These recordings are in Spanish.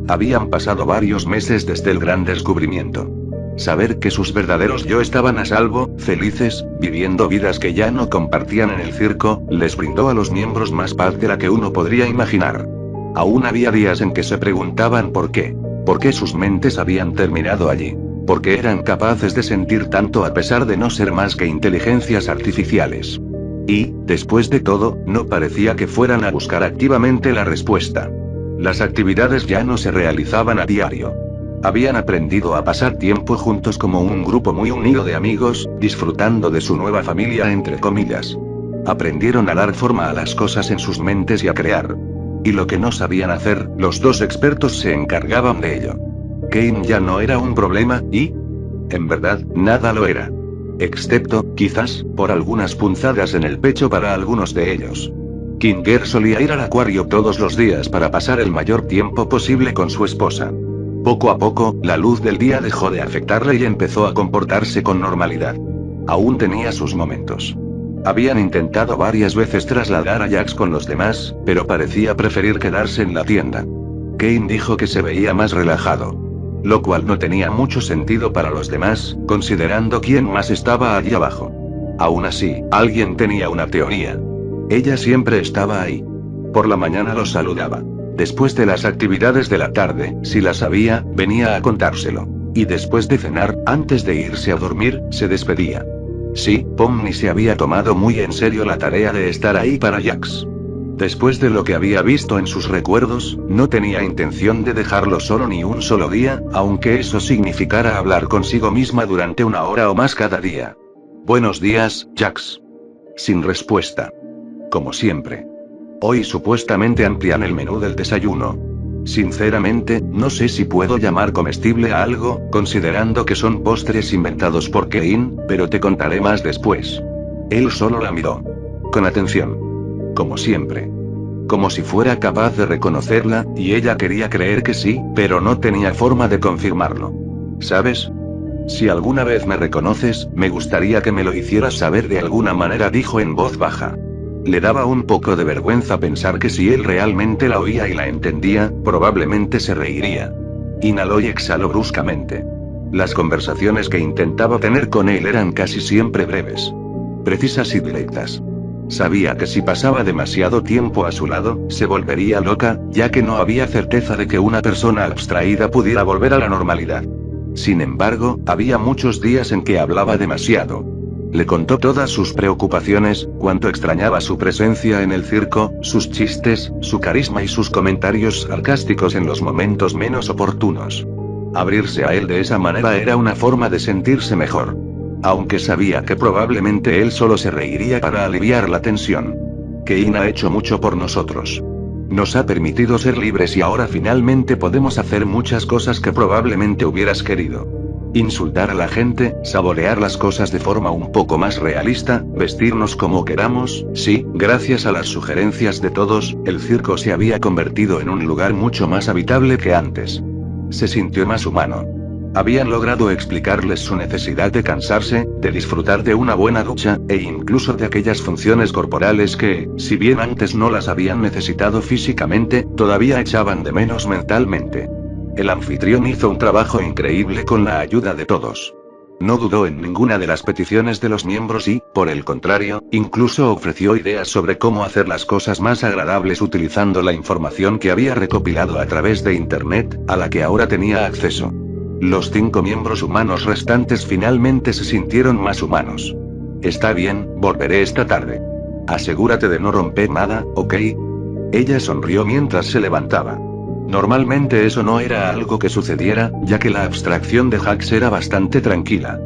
Habían pasado varios meses desde el gran descubrimiento. Saber que sus verdaderos yo estaban a salvo, felices, viviendo vidas que ya no compartían en el circo, les brindó a los miembros más paz de la que uno podría imaginar. Aún había días en que se preguntaban por qué. ¿Por qué sus mentes habían terminado allí? ¿Por qué eran capaces de sentir tanto a pesar de no ser más que inteligencias artificiales? Y, después de todo, no parecía que fueran a buscar activamente la respuesta. Las actividades ya no se realizaban a diario. Habían aprendido a pasar tiempo juntos como un grupo muy unido de amigos, disfrutando de su nueva familia entre comillas. Aprendieron a dar forma a las cosas en sus mentes y a crear. Y lo que no sabían hacer, los dos expertos se encargaban de ello. Kane ya no era un problema, y... en verdad, nada lo era. Excepto, quizás, por algunas punzadas en el pecho para algunos de ellos. Kinger solía ir al acuario todos los días para pasar el mayor tiempo posible con su esposa. Poco a poco, la luz del día dejó de afectarle y empezó a comportarse con normalidad. Aún tenía sus momentos. Habían intentado varias veces trasladar a Jax con los demás, pero parecía preferir quedarse en la tienda. Kane dijo que se veía más relajado. Lo cual no tenía mucho sentido para los demás, considerando quién más estaba allí abajo. Aún así, alguien tenía una teoría. Ella siempre estaba ahí. Por la mañana los saludaba. Después de las actividades de la tarde, si las había, venía a contárselo. Y después de cenar, antes de irse a dormir, se despedía. Sí, Pomni se había tomado muy en serio la tarea de estar ahí para Jax. Después de lo que había visto en sus recuerdos, no tenía intención de dejarlo solo ni un solo día, aunque eso significara hablar consigo misma durante 1 hora o más cada día. Buenos días, Jax. Sin respuesta. Como siempre. Hoy supuestamente amplían el menú del desayuno. Sinceramente, no sé si puedo llamar comestible a algo, considerando que son postres inventados por Kane, pero te contaré más después. Él solo la miró. Con atención. Como siempre. Como si fuera capaz de reconocerla, y ella quería creer que sí, pero no tenía forma de confirmarlo. ¿Sabes? Si alguna vez me reconoces, me gustaría que me lo hicieras saber de alguna manera, dijo en voz baja. Le daba un poco de vergüenza pensar que si él realmente la oía y la entendía, probablemente se reiría. Inhaló y exhaló bruscamente. Las conversaciones que intentaba tener con él eran casi siempre breves. Precisas y directas. Sabía que si pasaba demasiado tiempo a su lado, se volvería loca, ya que no había certeza de que una persona abstraída pudiera volver a la normalidad. Sin embargo, había muchos días en que hablaba demasiado. Le contó todas sus preocupaciones, cuánto extrañaba su presencia en el circo, sus chistes, su carisma y sus comentarios sarcásticos en los momentos menos oportunos. Abrirse a él de esa manera era una forma de sentirse mejor. Aunque sabía que probablemente él solo se reiría para aliviar la tensión. Kane ha hecho mucho por nosotros. Nos ha permitido ser libres y ahora finalmente podemos hacer muchas cosas que probablemente hubieras querido. Insultar a la gente, saborear las cosas de forma un poco más realista, vestirnos como queramos, sí, gracias a las sugerencias de todos, el circo se había convertido en un lugar mucho más habitable que antes. Se sintió más humano. Habían logrado explicarles su necesidad de cansarse, de disfrutar de una buena ducha, e incluso de aquellas funciones corporales que, si bien antes no las habían necesitado físicamente, todavía echaban de menos mentalmente. El anfitrión hizo un trabajo increíble con la ayuda de todos. No dudó en ninguna de las peticiones de los miembros y, por el contrario, incluso ofreció ideas sobre cómo hacer las cosas más agradables utilizando la información que había recopilado a través de Internet, a la que ahora tenía acceso. Los 5 miembros humanos restantes finalmente se sintieron más humanos. Está bien, volveré esta tarde. Asegúrate de no romper nada, ¿ok? Ella sonrió mientras se levantaba. Normalmente eso no era algo que sucediera, ya que la abstracción de Jax era bastante tranquila.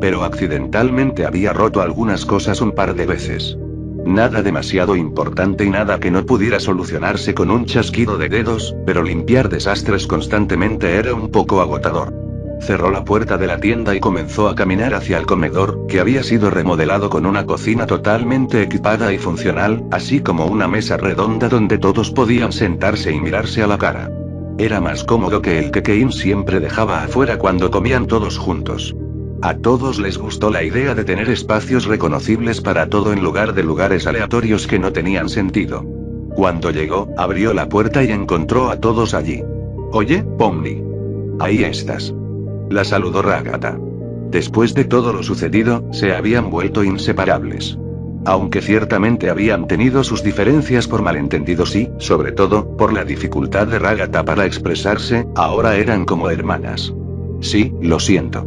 Pero accidentalmente había roto algunas cosas un par de veces. Nada demasiado importante y nada que no pudiera solucionarse con un chasquido de dedos, pero limpiar desastres constantemente era un poco agotador. Cerró la puerta de la tienda y comenzó a caminar hacia el comedor, que había sido remodelado con una cocina totalmente equipada y funcional, así como una mesa redonda donde todos podían sentarse y mirarse a la cara. Era más cómodo que el que Kane siempre dejaba afuera cuando comían todos juntos. A todos les gustó la idea de tener espacios reconocibles para todo en lugar de lugares aleatorios que no tenían sentido. Cuando llegó, abrió la puerta y encontró a todos allí. Oye, Pomni. Ahí estás. La saludó Ragata. Después de todo lo sucedido, se habían vuelto inseparables. Aunque ciertamente habían tenido sus diferencias por malentendidos y, sobre todo, por la dificultad de Ragata para expresarse, ahora eran como hermanas. Sí, lo siento.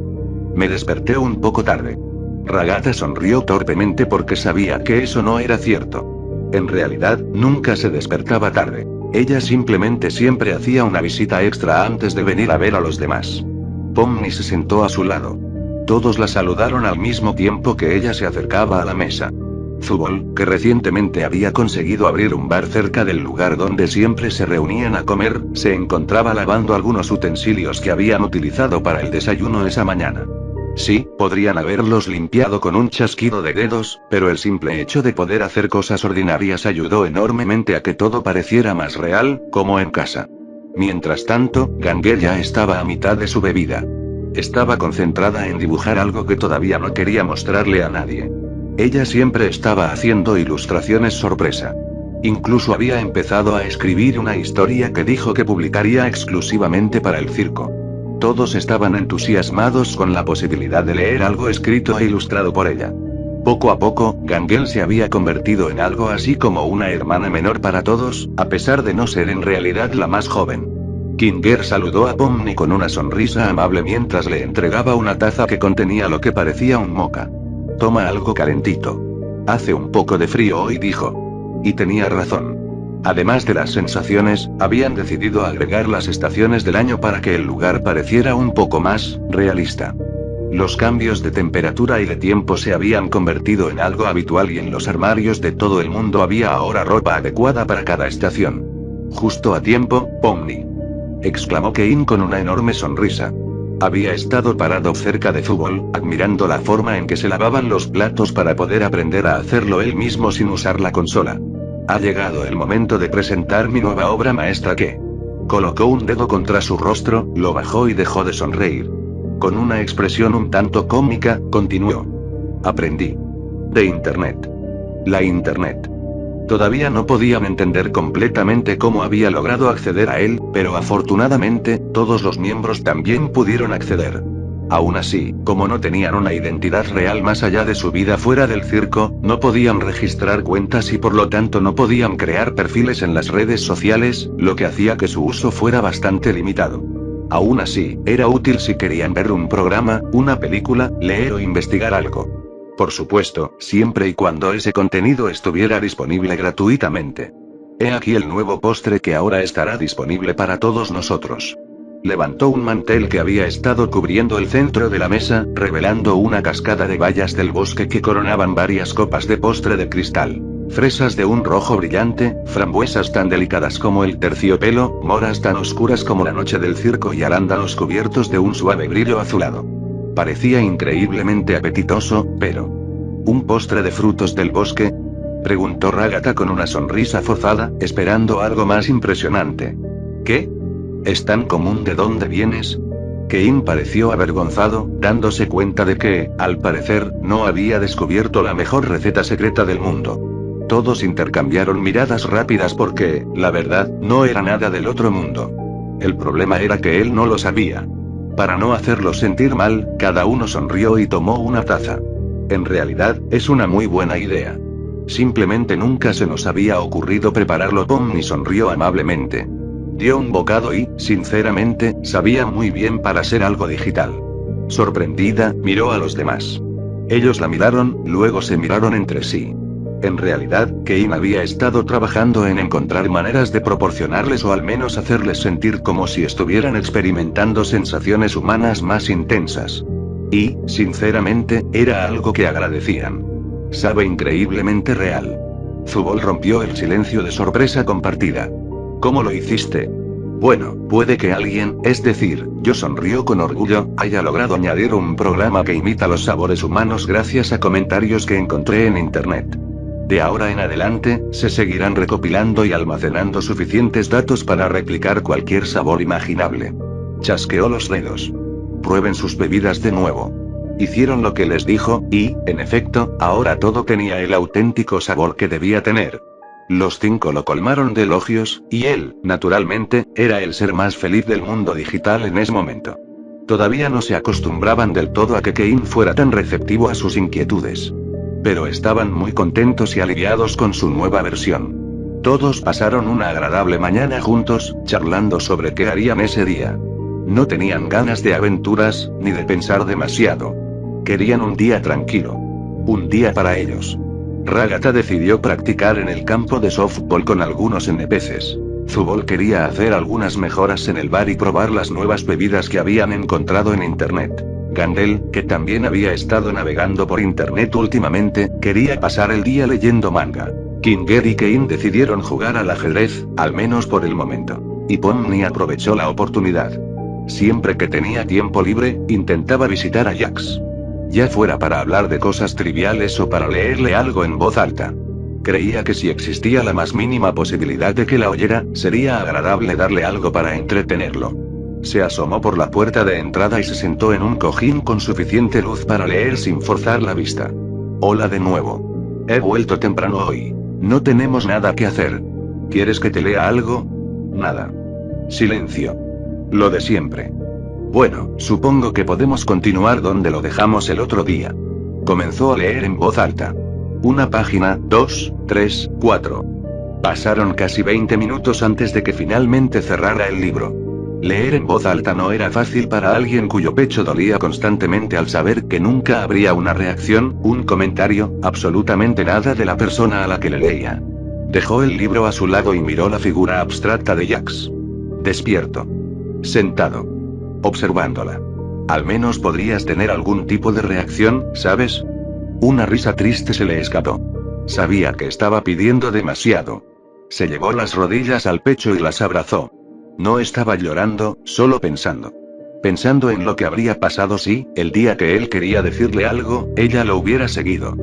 Me desperté un poco tarde. Ragata sonrió torpemente porque sabía que eso no era cierto. En realidad, nunca se despertaba tarde. Ella simplemente siempre hacía una visita extra antes de venir a ver a los demás. Pomni se sentó a su lado. Todos la saludaron al mismo tiempo que ella se acercaba a la mesa. Zubol, que recientemente había conseguido abrir un bar cerca del lugar donde siempre se reunían a comer, se encontraba lavando algunos utensilios que habían utilizado para el desayuno esa mañana. Sí, podrían haberlos limpiado con un chasquido de dedos, pero el simple hecho de poder hacer cosas ordinarias ayudó enormemente a que todo pareciera más real, como en casa. Mientras tanto, Gangue ya estaba a mitad de su bebida. Estaba concentrada en dibujar algo que todavía no quería mostrarle a nadie. Ella siempre estaba haciendo ilustraciones sorpresa. Incluso había empezado a escribir una historia que dijo que publicaría exclusivamente para el circo. Todos estaban entusiasmados con la posibilidad de leer algo escrito e ilustrado por ella. Poco a poco, Gangue se había convertido en algo así como una hermana menor para todos, a pesar de no ser en realidad la más joven. Kinger saludó a Pomni con una sonrisa amable mientras le entregaba una taza que contenía lo que parecía un mocha. Toma algo calentito. Hace un poco de frío hoy, dijo. Y tenía razón. Además de las sensaciones, habían decidido agregar las estaciones del año para que el lugar pareciera un poco más realista. Los cambios de temperatura y de tiempo se habían convertido en algo habitual y en los armarios de todo el mundo había ahora ropa adecuada para cada estación. Justo a tiempo, Pomni, exclamó Kein con una enorme sonrisa. Había estado parado cerca de Zubol, admirando la forma en que se lavaban los platos para poder aprender a hacerlo él mismo sin usar la consola. Ha llegado el momento de presentar mi nueva obra maestra que... Colocó un dedo contra su rostro, lo bajó y dejó de sonreír. Con una expresión un tanto cómica, continuó. Aprendí. De Internet. La Internet. Todavía no podían entender completamente cómo había logrado acceder a él, pero afortunadamente, todos los miembros también pudieron acceder. Aún así, como no tenían una identidad real más allá de su vida fuera del circo, no podían registrar cuentas y por lo tanto no podían crear perfiles en las redes sociales, lo que hacía que su uso fuera bastante limitado. Aún así, era útil si querían ver un programa, una película, leer o investigar algo. Por supuesto, siempre y cuando ese contenido estuviera disponible gratuitamente. He aquí el nuevo postre que ahora estará disponible para todos nosotros. Levantó un mantel que había estado cubriendo el centro de la mesa, revelando una cascada de bayas del bosque que coronaban varias copas de postre de cristal. Fresas de un rojo brillante, frambuesas tan delicadas como el terciopelo, moras tan oscuras como la noche del circo y arándanos cubiertos de un suave brillo azulado. Parecía increíblemente apetitoso, pero... ¿Un postre de frutos del bosque? Preguntó Ragata con una sonrisa forzada, esperando algo más impresionante. ¿Qué? ¿Es tan común? ¿De dónde vienes? Kein pareció avergonzado, dándose cuenta de que, al parecer, no había descubierto la mejor receta secreta del mundo. Todos intercambiaron miradas rápidas porque, la verdad, no era nada del otro mundo. El problema era que él no lo sabía. Para no hacerlo sentir mal, cada uno sonrió y tomó una taza. En realidad, es una muy buena idea. Simplemente nunca se nos había ocurrido prepararlo. Pomni sonrió amablemente. Dio un bocado y, sinceramente, sabía muy bien para ser algo digital. Sorprendida, miró a los demás. Ellos la miraron, luego se miraron entre sí. En realidad, Kein había estado trabajando en encontrar maneras de proporcionarles o al menos hacerles sentir como si estuvieran experimentando sensaciones humanas más intensas. Y, sinceramente, era algo que agradecían. Sabe increíblemente real. Zubol rompió el silencio de sorpresa compartida. ¿Cómo lo hiciste? Bueno, puede que alguien, es decir, yo sonrió con orgullo, haya logrado añadir un programa que imita los sabores humanos gracias a comentarios que encontré en Internet. De ahora en adelante, se seguirán recopilando y almacenando suficientes datos para replicar cualquier sabor imaginable. Chasqueó los dedos. Prueben sus bebidas de nuevo. Hicieron lo que les dijo, y, en efecto, ahora todo tenía el auténtico sabor que debía tener. Los 5 lo colmaron de elogios, y él, naturalmente, era el ser más feliz del mundo digital en ese momento. Todavía no se acostumbraban del todo a que Kane fuera tan receptivo a sus inquietudes. Pero estaban muy contentos y aliviados con su nueva versión. Todos pasaron una agradable mañana juntos, charlando sobre qué harían ese día. No tenían ganas de aventuras, ni de pensar demasiado. Querían un día tranquilo. Un día para ellos. Ragata decidió practicar en el campo de softball con algunos NPCs. Zubol quería hacer algunas mejoras en el bar y probar las nuevas bebidas que habían encontrado en internet. Gandel, que también había estado navegando por internet últimamente, quería pasar el día leyendo manga. Kinger y Kane decidieron jugar al ajedrez, al menos por el momento. Y Pomni aprovechó la oportunidad. Siempre que tenía tiempo libre, intentaba visitar a Jax. Ya fuera para hablar de cosas triviales o para leerle algo en voz alta. Creía que si existía la más mínima posibilidad de que la oyera, sería agradable darle algo para entretenerlo. Se asomó por la puerta de entrada y se sentó en un cojín con suficiente luz para leer sin forzar la vista. Hola de nuevo. He vuelto temprano hoy. No tenemos nada que hacer. ¿Quieres que te lea algo? Nada. Silencio. Lo de siempre. Bueno, supongo que podemos continuar donde lo dejamos el otro día. Comenzó a leer en voz alta. Una página, 2, 3, 4. Pasaron casi 20 minutos antes de que finalmente cerrara el libro. Leer en voz alta no era fácil para alguien cuyo pecho dolía constantemente al saber que nunca habría una reacción, un comentario, absolutamente nada de la persona a la que le leía. Dejó el libro a su lado y miró la figura abstracta de Jax. Despierto. Sentado. Observándola. Al menos podrías tener algún tipo de reacción, ¿sabes? Una risa triste se le escapó. Sabía que estaba pidiendo demasiado. Se llevó las rodillas al pecho y las abrazó. No estaba llorando, solo pensando. Pensando en lo que habría pasado si, el día que él quería decirle algo, ella lo hubiera seguido.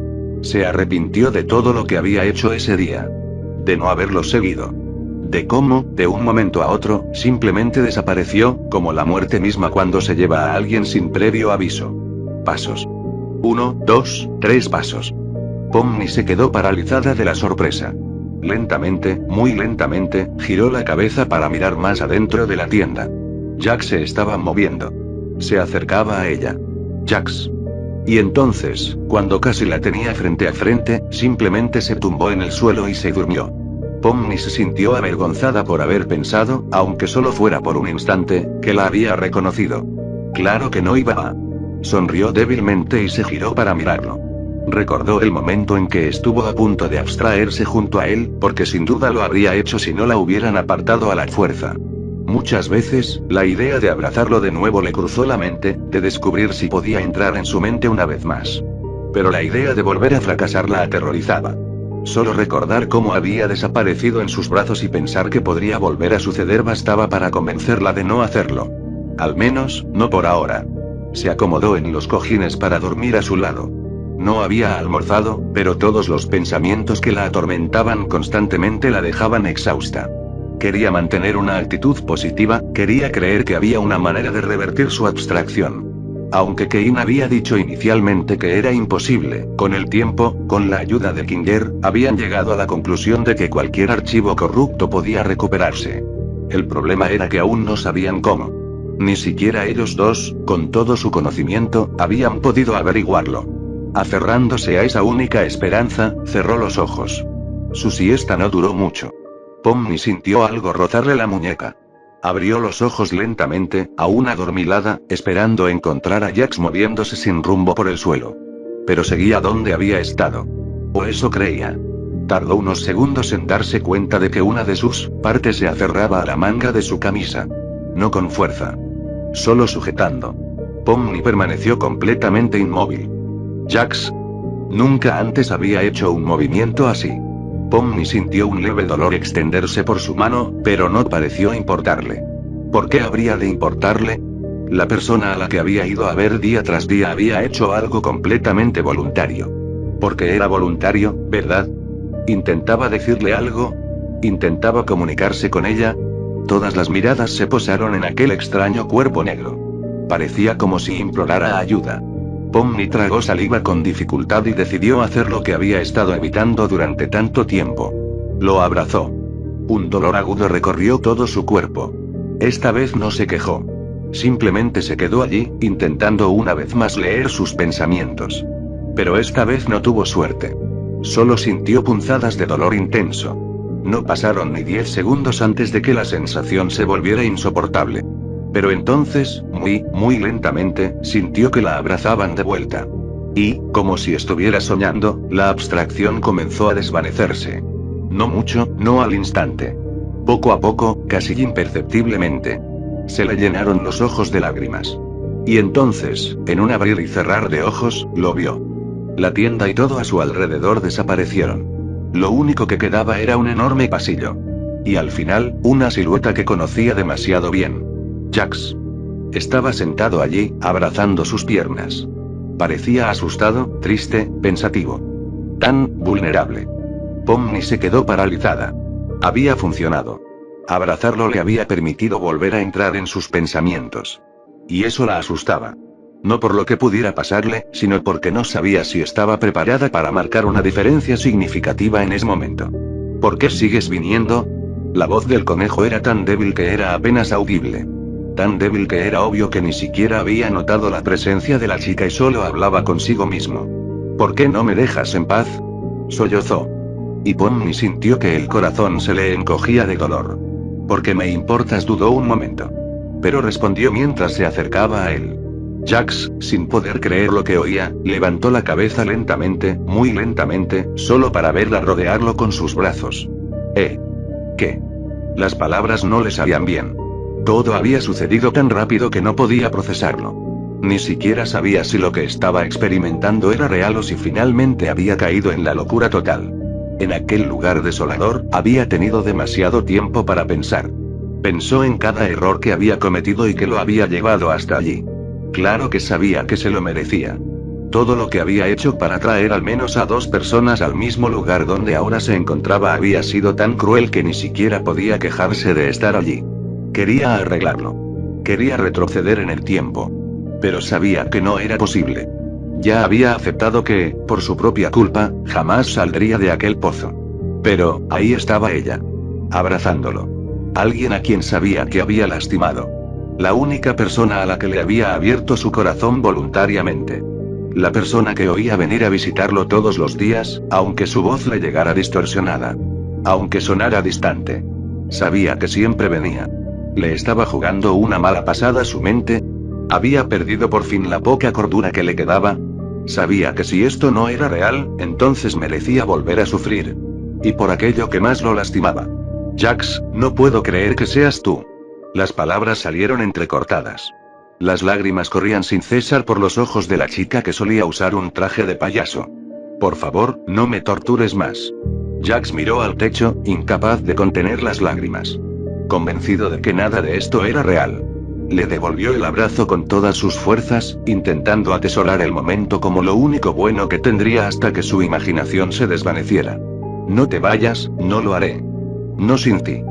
Se arrepintió de todo lo que había hecho ese día. De no haberlo seguido. De cómo, de un momento a otro, simplemente desapareció, como la muerte misma cuando se lleva a alguien sin previo aviso. Pasos. 1, 2, 3 pasos. Pomni se quedó paralizada de la sorpresa. Lentamente, muy lentamente, giró la cabeza para mirar más adentro de la tienda. Jax se estaba moviendo. Se acercaba a ella. Jax. Y entonces, cuando casi la tenía frente a frente, simplemente se tumbó en el suelo y se durmió. Pomni se sintió avergonzada por haber pensado, aunque solo fuera por un instante, que la había reconocido. Claro que no iba a. Sonrió débilmente y se giró para mirarlo. Recordó el momento en que estuvo a punto de abstraerse junto a él, porque sin duda lo habría hecho si no la hubieran apartado a la fuerza. Muchas veces, la idea de abrazarlo de nuevo le cruzó la mente, de descubrir si podía entrar en su mente una vez más. Pero la idea de volver a fracasar la aterrorizaba. Solo recordar cómo había desaparecido en sus brazos y pensar que podría volver a suceder bastaba para convencerla de no hacerlo. Al menos, no por ahora. Se acomodó en los cojines para dormir a su lado. No había almorzado, pero todos los pensamientos que la atormentaban constantemente la dejaban exhausta. Quería mantener una actitud positiva, quería creer que había una manera de revertir su abstracción. Aunque Kane había dicho inicialmente que era imposible, con el tiempo, con la ayuda de Kinger, habían llegado a la conclusión de que cualquier archivo corrupto podía recuperarse. El problema era que aún no sabían cómo. Ni siquiera ellos dos, con todo su conocimiento, habían podido averiguarlo. Aferrándose a esa única esperanza, cerró los ojos. Su siesta no duró mucho. Pomni sintió algo rozarle la muñeca. Abrió los ojos lentamente, aún adormilada, esperando encontrar a Jax moviéndose sin rumbo por el suelo. Pero seguía donde había estado. O eso creía. Tardó unos segundos en darse cuenta de que una de sus partes se aferraba a la manga de su camisa. No con fuerza. Solo sujetando. Pomni permaneció completamente inmóvil. Jax. Nunca antes había hecho un movimiento así. Pomni sintió un leve dolor extenderse por su mano, pero no pareció importarle. ¿Por qué habría de importarle? La persona a la que había ido a ver día tras día había hecho algo completamente voluntario. Porque era voluntario, ¿verdad? Intentaba decirle algo. Intentaba comunicarse con ella. Todas las miradas se posaron en aquel extraño cuerpo negro. Parecía como si implorara ayuda. Pomni tragó saliva con dificultad y decidió hacer lo que había estado evitando durante tanto tiempo. Lo abrazó. Un dolor agudo recorrió todo su cuerpo. Esta vez no se quejó. Simplemente se quedó allí, intentando una vez más leer sus pensamientos. Pero esta vez no tuvo suerte. Solo sintió punzadas de dolor intenso. No pasaron ni 10 segundos antes de que la sensación se volviera insoportable. Pero entonces, muy lentamente, sintió que la abrazaban de vuelta. Y, como si estuviera soñando, la abstracción comenzó a desvanecerse. No mucho, no al instante. Poco a poco, casi imperceptiblemente. Se le llenaron los ojos de lágrimas. Y entonces, en un abrir y cerrar de ojos, lo vio. La tienda y todo a su alrededor desaparecieron. Lo único que quedaba era un enorme pasillo. Y al final, una silueta que conocía demasiado bien. Jax. Estaba sentado allí, abrazando sus piernas. Parecía asustado, triste, pensativo. Tan vulnerable. Pomni se quedó paralizada. Había funcionado. Abrazarlo le había permitido volver a entrar en sus pensamientos. Y eso la asustaba. No por lo que pudiera pasarle, sino porque no sabía si estaba preparada para marcar una diferencia significativa en ese momento. ¿Por qué sigues viniendo? La voz del conejo era tan débil que era apenas audible. Tan débil que era obvio que ni siquiera había notado la presencia de la chica y solo hablaba consigo mismo. ¿Por qué no me dejas en paz? Sollozó. Y Pomni sintió que el corazón se le encogía de dolor. ¿Por qué me importas? Dudó un momento. Pero respondió mientras se acercaba a él. Jax, sin poder creer lo que oía, levantó la cabeza lentamente, muy lentamente, solo para verla rodearlo con sus brazos. ¿Qué? Las palabras no le salían bien. Todo había sucedido tan rápido que no podía procesarlo. Ni siquiera sabía si lo que estaba experimentando era real o si finalmente había caído en la locura total. En aquel lugar desolador, había tenido demasiado tiempo para pensar. Pensó en cada error que había cometido y que lo había llevado hasta allí. Claro que sabía que se lo merecía. Todo lo que había hecho para traer al menos a 2 personas al mismo lugar donde ahora se encontraba había sido tan cruel que ni siquiera podía quejarse de estar allí. Quería arreglarlo. Quería retroceder en el tiempo. Pero sabía que no era posible. Ya había aceptado que, por su propia culpa, jamás saldría de aquel pozo. Pero, ahí estaba ella. Abrazándolo. Alguien a quien sabía que había lastimado. La única persona a la que le había abierto su corazón voluntariamente. La persona que oía venir a visitarlo todos los días, aunque su voz le llegara distorsionada. Aunque sonara distante. Sabía que siempre venía. ¿Le estaba jugando una mala pasada a su mente? ¿Había perdido por fin la poca cordura que le quedaba? Sabía que si esto no era real, entonces merecía volver a sufrir. Y por aquello que más lo lastimaba. Jax, no puedo creer que seas tú. Las palabras salieron entrecortadas. Las lágrimas corrían sin cesar por los ojos de la chica que solía usar un traje de payaso. Por favor, no me tortures más. Jax miró al techo, incapaz de contener las lágrimas. Convencido de que nada de esto era real. Le devolvió el abrazo con todas sus fuerzas, intentando atesorar el momento como lo único bueno que tendría hasta que su imaginación se desvaneciera. No te vayas, no lo haré. No sin ti.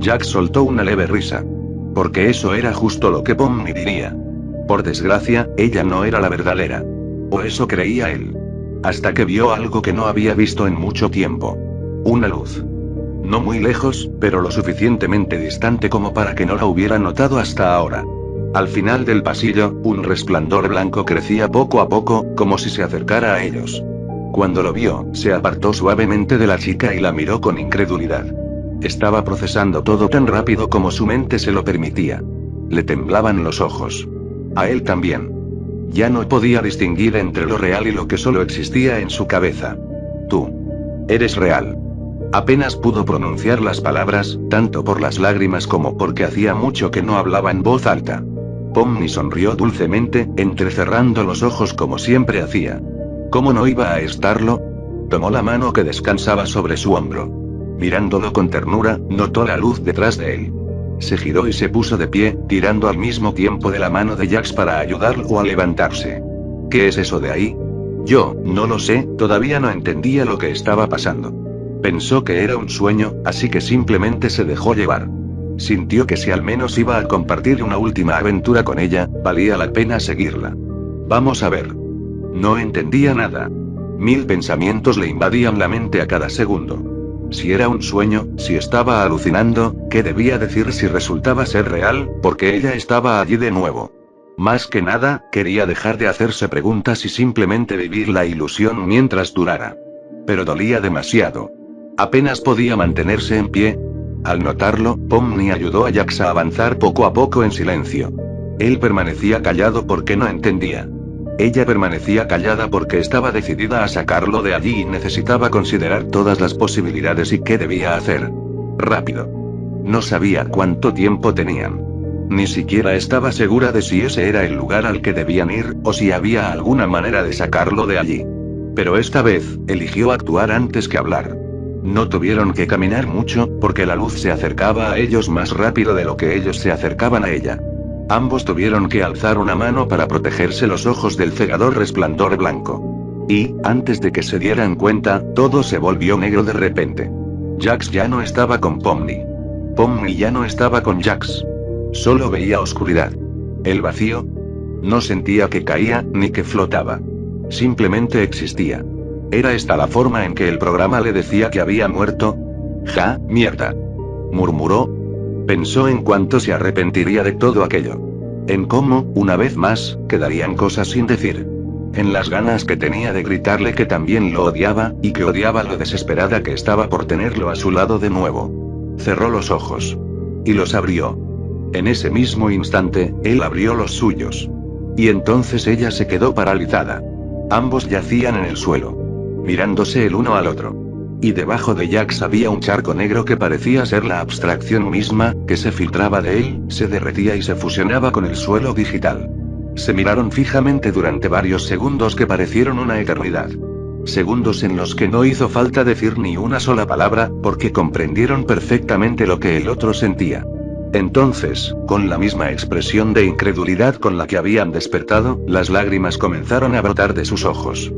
Jax soltó una leve risa. Porque eso era justo lo que Pomni diría. Por desgracia, ella no era la verdadera. O eso creía él. Hasta que vio algo que no había visto en mucho tiempo. Una luz. No muy lejos, pero lo suficientemente distante como para que no la hubiera notado hasta ahora. Al final del pasillo, un resplandor blanco crecía poco a poco, como si se acercara a ellos. Cuando lo vio, se apartó suavemente de la chica y la miró con incredulidad. Estaba procesando todo tan rápido como su mente se lo permitía. Le temblaban los ojos. A él también. Ya no podía distinguir entre lo real y lo que solo existía en su cabeza. Tú. Eres real. Apenas pudo pronunciar las palabras, tanto por las lágrimas como porque hacía mucho que no hablaba en voz alta. Pomni sonrió dulcemente, entrecerrando los ojos como siempre hacía. ¿Cómo no iba a estarlo? Tomó la mano que descansaba sobre su hombro. Mirándolo con ternura, notó la luz detrás de él. Se giró y se puso de pie, tirando al mismo tiempo de la mano de Jax para ayudarlo a levantarse. ¿Qué es eso de ahí? Yo, no lo sé, todavía no entendía lo que estaba pasando. Pensó que era un sueño, así que simplemente se dejó llevar. Sintió que si al menos iba a compartir una última aventura con ella, valía la pena seguirla. Vamos a ver. No entendía nada. 1000 pensamientos le invadían la mente a cada segundo. Si era un sueño, si estaba alucinando, ¿qué debía decir si resultaba ser real? Porque ella estaba allí de nuevo. Más que nada, quería dejar de hacerse preguntas y simplemente vivir la ilusión mientras durara. Pero dolía demasiado. Apenas podía mantenerse en pie. Al notarlo, Pomni ayudó a Jax a avanzar poco a poco en silencio. Él permanecía callado porque no entendía. Ella permanecía callada porque estaba decidida a sacarlo de allí y necesitaba considerar todas las posibilidades y qué debía hacer. Rápido. No sabía cuánto tiempo tenían. Ni siquiera estaba segura de si ese era el lugar al que debían ir, o si había alguna manera de sacarlo de allí. Pero esta vez, eligió actuar antes que hablar. No tuvieron que caminar mucho, porque la luz se acercaba a ellos más rápido de lo que ellos se acercaban a ella. Ambos tuvieron que alzar una mano para protegerse los ojos del cegador resplandor blanco. Y, antes de que se dieran cuenta, todo se volvió negro de repente. Jax ya no estaba con Pomni. Pomni ya no estaba con Jax. Solo veía oscuridad. El vacío. No sentía que caía, ni que flotaba. Simplemente existía. ¿Era esta la forma en que el programa le decía que había muerto? ¡Ja, mierda! Murmuró. Pensó en cuánto se arrepentiría de todo aquello. En cómo, una vez más, quedarían cosas sin decir. En las ganas que tenía de gritarle que también lo odiaba, y que odiaba lo desesperada que estaba por tenerlo a su lado de nuevo. Cerró los ojos. Y los abrió. En ese mismo instante, él abrió los suyos. Y entonces ella se quedó paralizada. Ambos yacían en el suelo, mirándose el uno al otro. Y debajo de Jax había un charco negro que parecía ser la abstracción misma, que se filtraba de él, se derretía y se fusionaba con el suelo digital. Se miraron fijamente durante varios segundos que parecieron una eternidad. Segundos en los que no hizo falta decir ni una sola palabra, porque comprendieron perfectamente lo que el otro sentía. Entonces, con la misma expresión de incredulidad con la que habían despertado, las lágrimas comenzaron a brotar de sus ojos.